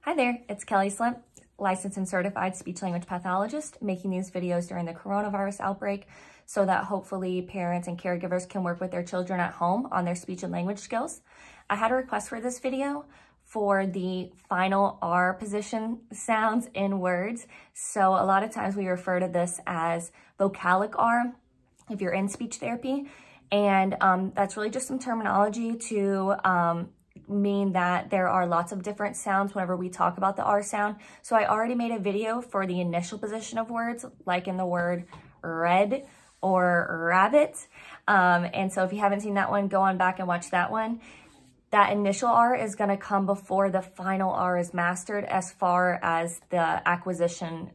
Hi there, it's Kelli Slimp, licensed and certified speech-language pathologist, making these videos during the coronavirus outbreak so that hopefully parents and caregivers can work with their children at home on their speech and language skills. I had a request for this video for the final R position sounds in words. So a lot of times we refer to this as Vocalic R if you're in speech therapy. And that's really just some terminology to mean that there are lots of different sounds whenever we talk about the R sound. So I already made a video for the initial position of words, like in the word red or rabbit. And so if you haven't seen that one, go on back and watch that one. That initial R is going to come before the final R is mastered as far as the acquisition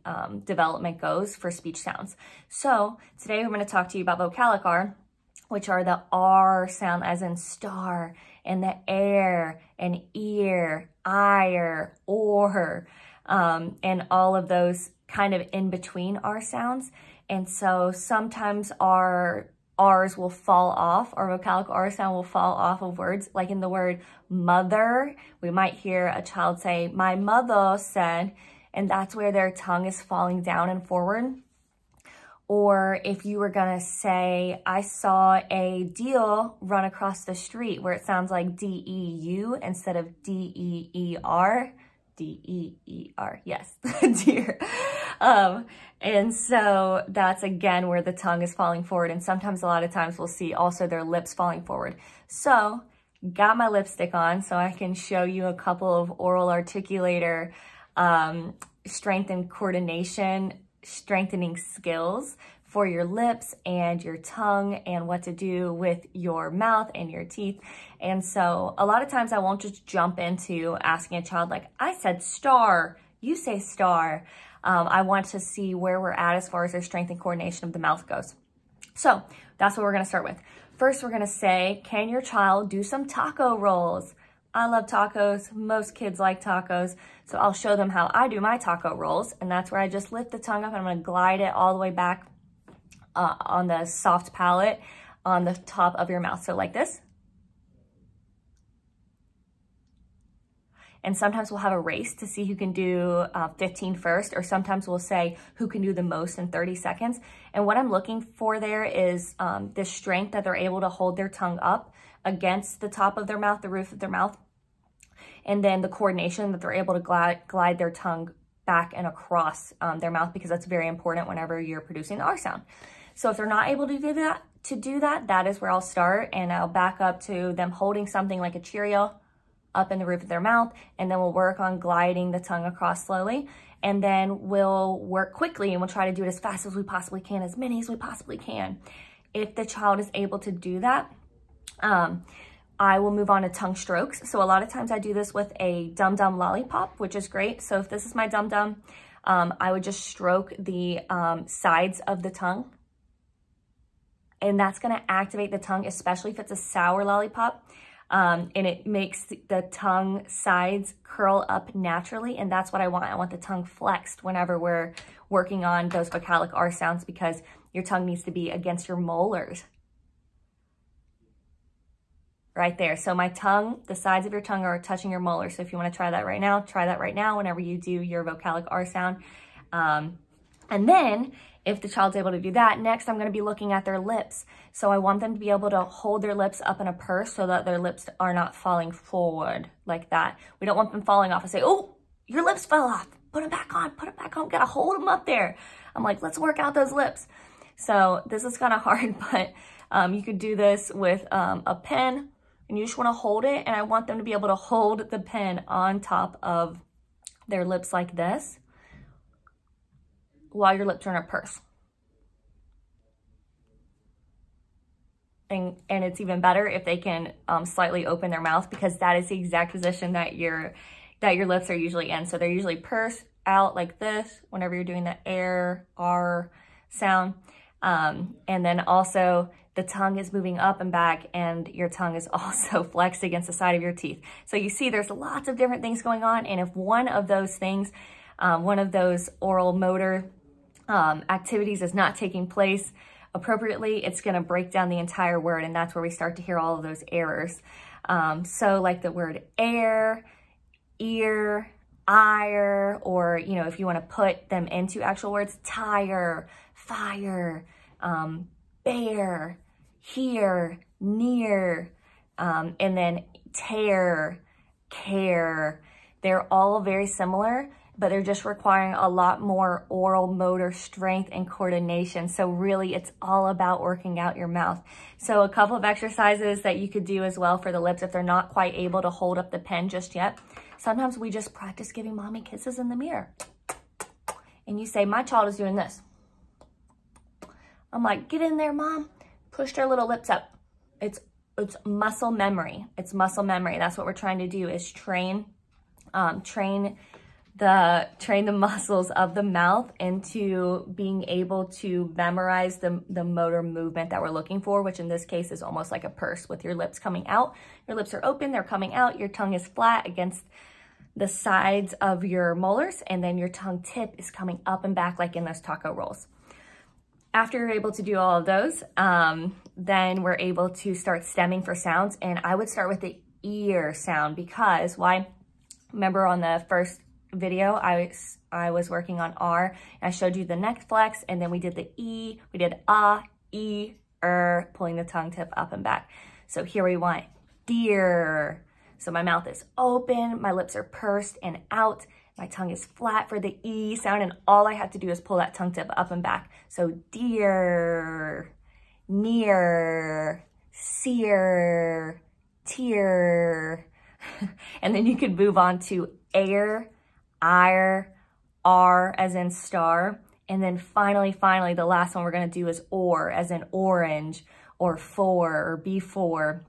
development goes for speech sounds. So today we're going to talk to you about Vocalic R, which are the R sound as in star, and the air, and ear, ire, or, and all of those kind of in between R sounds. And so sometimes our R's will fall off, our vocalic R sound will fall off of words, like in the word mother. We might hear a child say, my mother said, and that's where their tongue is falling down and forward. Or if you were gonna say, I saw a deer run across the street, where it sounds like D-E-U instead of D-E-E-R. D-E-E-R, yes, deer. And so that's again where the tongue is falling forward. And sometimes a lot of times we'll see also their lips falling forward. So got my lipstick on so I can show you a couple of oral articulator strength and coordination strengthening skills for your lips and your tongue and what to do with your mouth and your teeth. And so a lot of times I won't just jump into asking a child like, I said star, you say star. I want to see where we're at as far as their strength and coordination of the mouth goes. So that's what we're going to start with. First, we're going to say, can your child do some taco rolls? I love tacos. Most kids like tacos. So I'll show them how I do my taco rolls. And that's where I just lift the tongue up and I'm going to glide it all the way back on the soft palate on the top of your mouth. So like this. And sometimes we'll have a race to see who can do 15 first, or sometimes we'll say who can do the most in 30 seconds. And what I'm looking for there is the strength that they're able to hold their tongue up against the top of their mouth, the roof of their mouth, and then the coordination that they're able to glide their tongue back and across their mouth, because that's very important whenever you're producing the R sound. So if they're not able to do that, that is where I'll start, and I'll back up to them holding something like a Cheerio up in the roof of their mouth, and then we'll work on gliding the tongue across slowly, and then we'll work quickly and we'll try to do it as fast as we possibly can, as many as we possibly can. If the child is able to do that, I will move on to tongue strokes. So a lot of times I do this with a dum-dum lollipop, which is great. So if this is my dum-dum, I would just stroke the sides of the tongue, and that's gonna activate the tongue, especially if it's a sour lollipop. And it makes the tongue sides curl up naturally, and that's what I want. I want the tongue flexed whenever we're working on those vocalic R sounds, because your tongue needs to be against your molars. Right there. So my tongue, the sides of your tongue are touching your molars. So if you want to try that right now whenever you do your vocalic R sound. And then if the child's able to do that, next I'm going to be looking at their lips. So I want them to be able to hold their lips up in a purse so that their lips are not falling forward like that. We don't want them falling off and say, oh, your lips fell off. Put them back on, Gotta hold them up there. I'm like, let's work out those lips. So this is kind of hard, but you could do this with a pen, and you just want to hold it. And I want them to be able to hold the pen on top of their lips like this, while your lips are in a purse. And it's even better if they can slightly open their mouth, because that is the exact position that your lips are usually in. So they're usually pursed out like this whenever you're doing the air, R sound. And then also the tongue is moving up and back, and your tongue is also flexed against the side of your teeth. So you see there's lots of different things going on. And if one of those things, one of those oral motor activities is not taking place appropriately, it's going to break down the entire word, and that's where we start to hear all of those errors. So like the word air, ear, ire, or, you know, if you want to put them into actual words, tire, fire, bear, here, near, and then tear, care. They're all very similar, but they're just requiring a lot more oral motor strength and coordination. So really it's all about working out your mouth. So a couple of exercises that you could do as well for the lips if they're not quite able to hold up the pen just yet. Sometimes we just practice giving mommy kisses in the mirror. And you say, my child is doing this. I'm like, get in there, mom. Push their little lips up. It's muscle memory. It's muscle memory. That's what we're trying to do, is train the muscles of the mouth into being able to memorize the motor movement that we're looking for, which in this case is almost like a purse with your lips coming out. Your lips are open, they're coming out, your tongue is flat against the sides of your molars, and then your tongue tip is coming up and back like in those taco rolls. After you're able to do all of those, then we're able to start stemming for sounds, and I would start with the ear sound because why? Remember on the first video, I was working on R, and I showed you the neck flex, and then we did the E, we did E, pulling the tongue tip up and back. So here we want deer. So my mouth is open, my lips are pursed and out, my tongue is flat for the E sound, and all I have to do is pull that tongue tip up and back. So deer, near, sear, tear. And then you could move on to air, ire, R as in star. And then finally, the last one we're gonna do is or as in orange, or for, or before,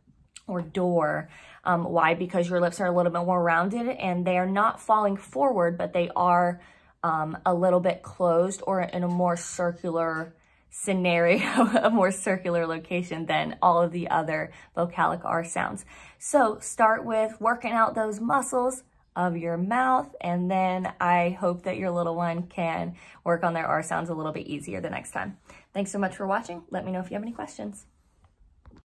or door. Why? Because your lips are a little bit more rounded and they are not falling forward, but they are a little bit closed or in a more circular scenario, a more circular location than all of the other Vocalic R sounds. So start with working out those muscles of your mouth, and then I hope that your little one can work on their R sounds a little bit easier the next time. Thanks so much for watching. Let me know if you have any questions.